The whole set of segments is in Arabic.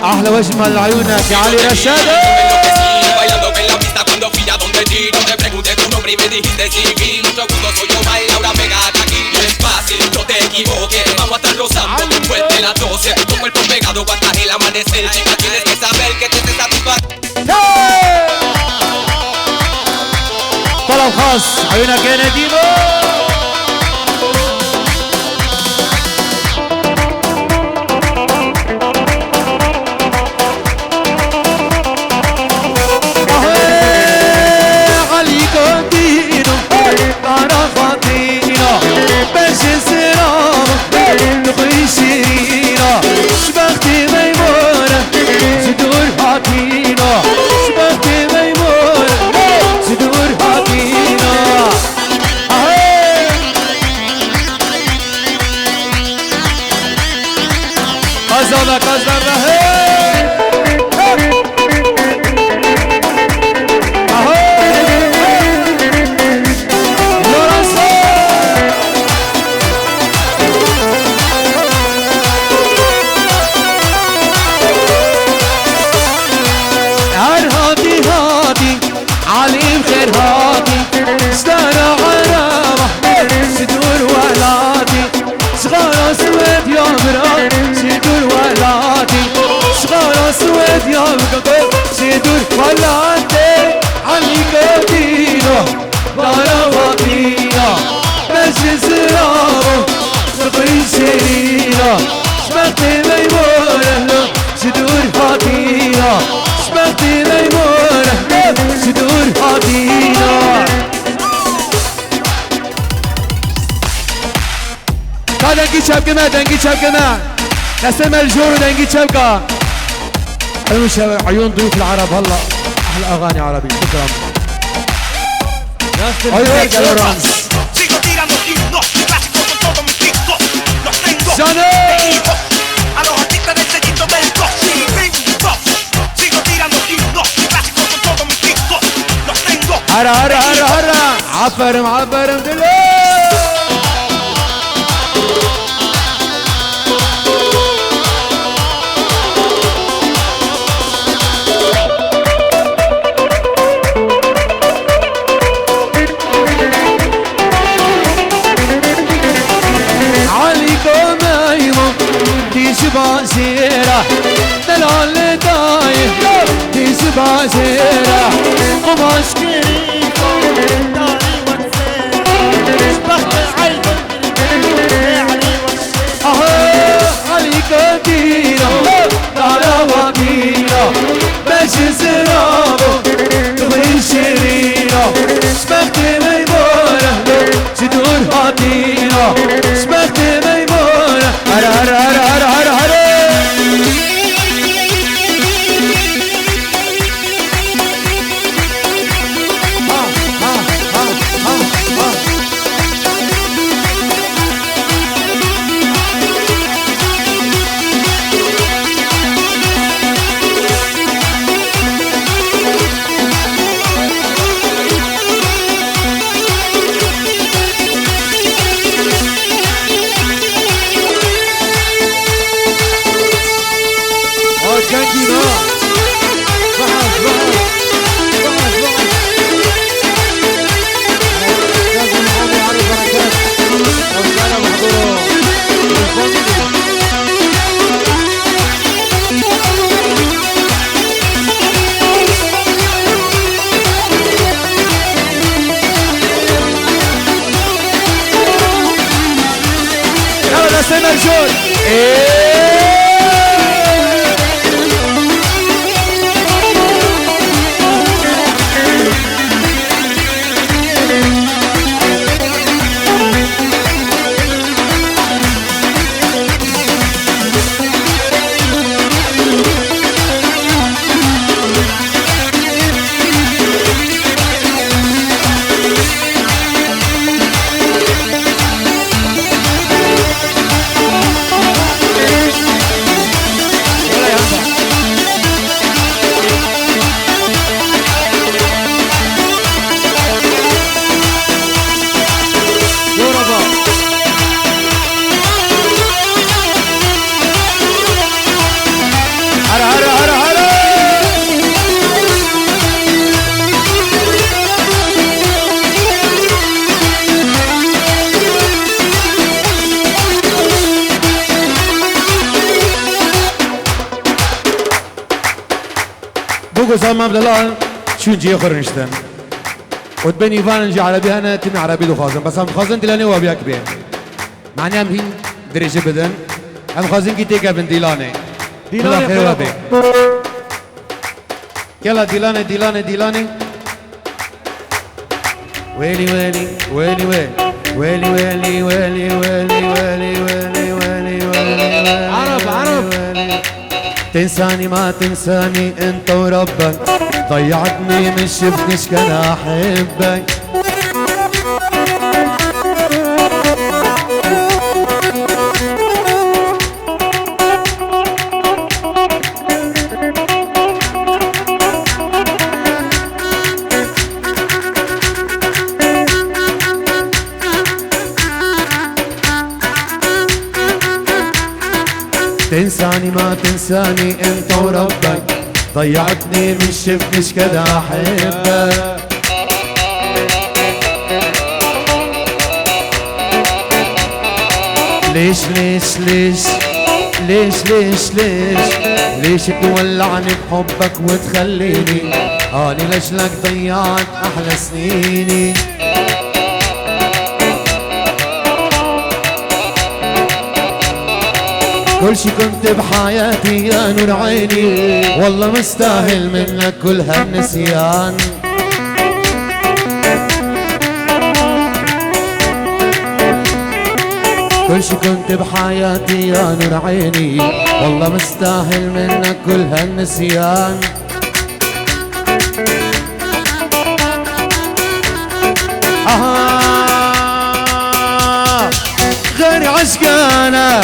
احلى واجمل عيونك يا علي رشاد. Bailando en la pista cuando fui a donde ti. No te pregunté tu nombre y me dijiste sí. Mucho gusto, soy yo, Laura, pegada aquí. No es fácil, no te equivoques. Vamos a estar rozando después de las 12. Tu cuerpo pegado hasta el amanecer. Chica, tienes que saber que te satisface. طلب خاص عيونك يا نديمو. دنجي شبكة نسمع الجور ودنجي شبكة. عيون ضيوف العرب هلا احلى اغاني عربي. شكرا. عيونك يا لورانس. هرا هرا هرا هرا عبرم عبرم دلو. بازيرة دلال دايم ديس بازيرة قماش كريم داري وانسير شبخ العين يعني وانسير عليك ديرة دارا وكيرة باش زرابو تغير شريرة شبخت ميمونة تدور هاتيرة شبخت ميمونة هرا هرا هرا هرا هرا. سلمان بلال شون جي خورنشتن وتبني فان جي عربي أنا تمي عربي لو خازن بس هم خازن دلاني وابيك بين معني هم هين درجة بدن هم خازن كي تيجا بن ديلاني ديلاني خير وابي يلا ديلاني ديلاني ديلاني ويلي ويلي ويلي ويلي ويلي ويلي ويلي ويلي ويلي ويلي ويلي عرب عرب تنساني ما تنساني انت وربك ضيعتني من شفتنيش كان احبك تنساني ما تنساني انت وربك ضيعتني من شفتنيش كده احبك ليش ليش ليش ليش ليش ليش ليش تولعني بحبك وتخليني اني لجلك ضيعت احلى سنيني كل شي كنت بحياتي يا نور عيني والله مستاهل منك كل هالنسيان كل شي كنت بحياتي يا نور عيني والله مستاهل منك كل هالنسيان غير عشقانا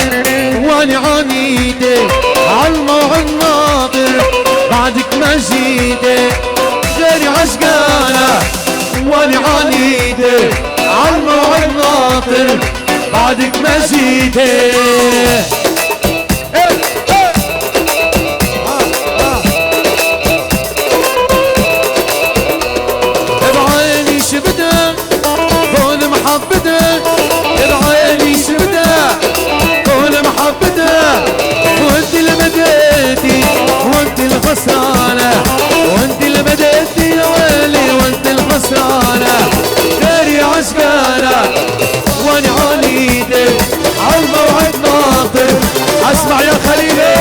واني عنيدي عالموعد ناطر بعدك ما جيتي غير عشقانا واني عنيدي عالموعد ناطر بعدك ما جيتي بعيني شبدك كون محبتك بعيني شبدك كون محبتك وانت اللي بديتي وانت الخسرانة وانت اللي بديتي يا ويلي وانت الخسرانة غيري عشقانة وانا عنيدي عالموعد ناطر اسمع يا خليلي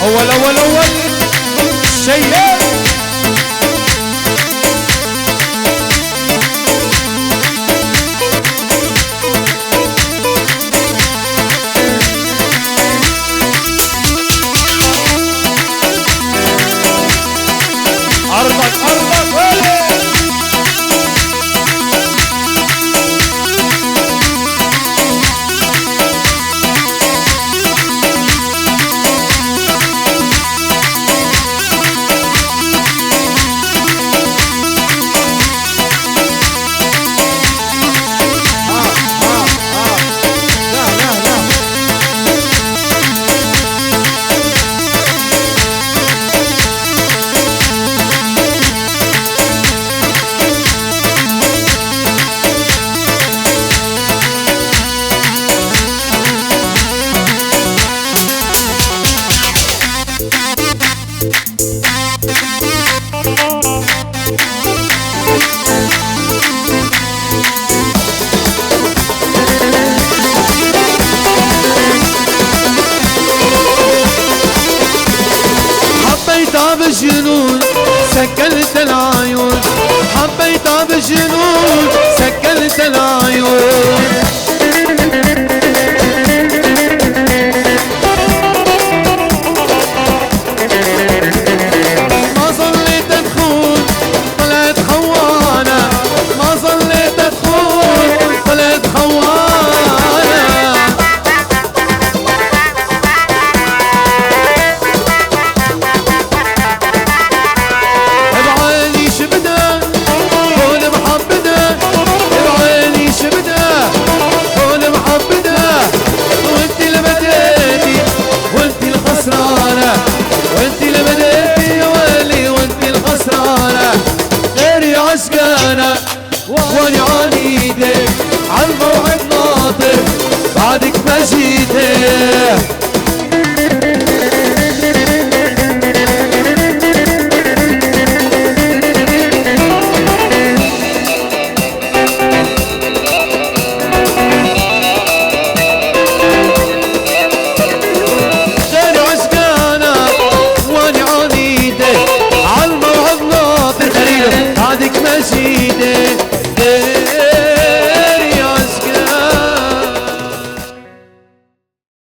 اول شيء بالجنون سكنت العيون ما ظليت ادخل طلعت خوانة ما ظليت ادخل طلعت خوانة بعيني شبدة كون محبدة بعيني شبدة كون محبدة وانت اللي بديتي وانت الخسرانة وانت اللي بديتي يا ويلي وانت الخسرانة غيري عشقانة وانا عنيدك عالموعد ناطر بعدك ما جيتي